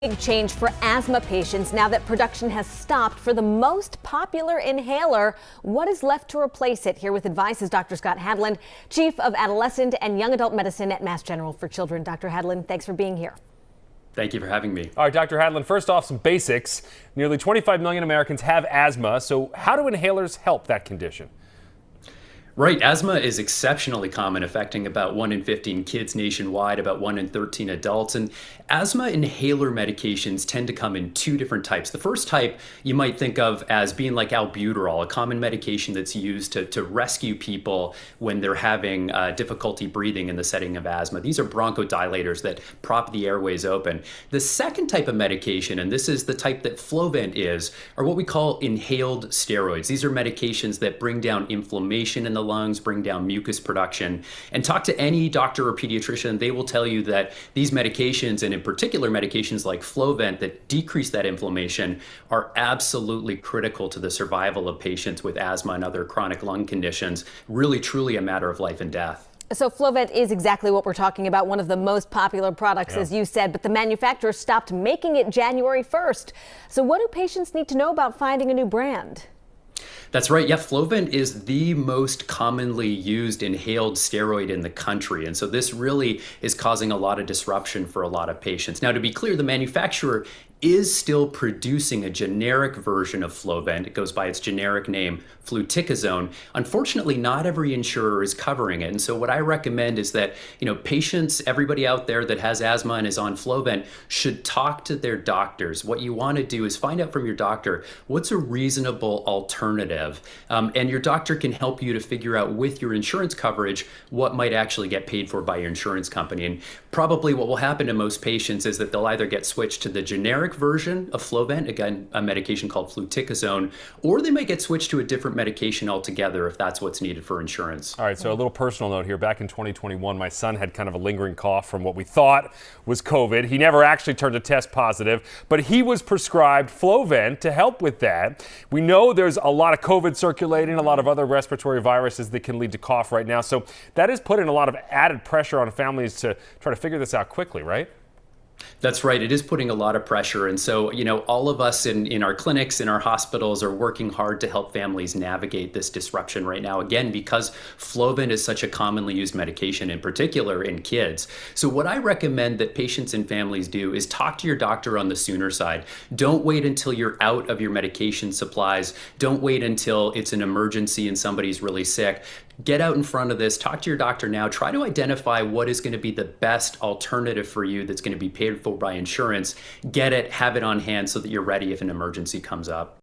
Big change for asthma patients now that production has stopped for the most popular inhaler. What is left to replace it? Here with advice is Dr. Scott Hadland, Chief of Adolescent and Young Adult Medicine at Mass General for Children. Dr. Hadland, thanks for being here. Thank you for having me. All right, Dr. Hadland, first off, some basics. Nearly 25 million Americans have asthma, so how do inhalers help that condition? Right, asthma is exceptionally common, affecting about 1 in 15 kids nationwide, about 1 in 13 adults. And asthma inhaler medications tend to come in two different types. The first type you might think of as being like albuterol, a common medication that's used to rescue people when they're having difficulty breathing in the setting of asthma. These are bronchodilators that prop the airways open. The second type of medication, and this is the type that Flovent is, are what we call inhaled steroids. These are medications that bring down inflammation in the lungs, bring down mucus production. And talk to any doctor or pediatrician, they will tell you that these medications, and in particular medications like Flovent that decrease that inflammation, are absolutely critical to the survival of patients with asthma and other chronic lung conditions. Really, truly a matter of life and death. So Flovent is exactly what we're talking about, one of the most popular products, as you said, but the manufacturer stopped making it January 1st. So what do patients need to know about finding a new brand? That's right. Yeah, Flovent is the most commonly used inhaled steroid in the country. And so this really is causing a lot of disruption for a lot of patients. Now, to be clear, the manufacturer is still producing a generic version of Flovent. It goes by its generic name, fluticasone. Unfortunately, not every insurer is covering it. And so what I recommend is that, patients, everybody out there that has asthma and is on Flovent should talk to their doctors. What you want to do is find out from your doctor, what's a reasonable alternative? And your doctor can help you to figure out with your insurance coverage what might actually get paid for by your insurance company. And probably what will happen to most patients is that they'll either get switched to the generic version of Flovent, again, a medication called fluticasone, or they might get switched to a different medication altogether if that's what's needed for insurance. All right, so a little personal note here. Back in 2021, my son had kind of a lingering cough from what we thought was COVID. He never actually turned a test positive, but he was prescribed Flovent to help with that. We know there's a lot of COVID circulating, a lot of other respiratory viruses that can lead to cough right now. So that is putting a lot of added pressure on families to try to figure this out quickly, right? That's right. It is putting a lot of pressure. And so, all of us in our clinics, in our hospitals are working hard to help families navigate this disruption right now, again, because Flovent is such a commonly used medication, in particular in kids. So what I recommend that patients and families do is talk to your doctor on the sooner side. Don't wait until you're out of your medication supplies. Don't wait until it's an emergency and somebody's really sick. Get out in front of this, talk to your doctor now, try to identify what is going to be the best alternative for you that's going to be paid for by insurance. Get it, have it on hand so that you're ready if an emergency comes up.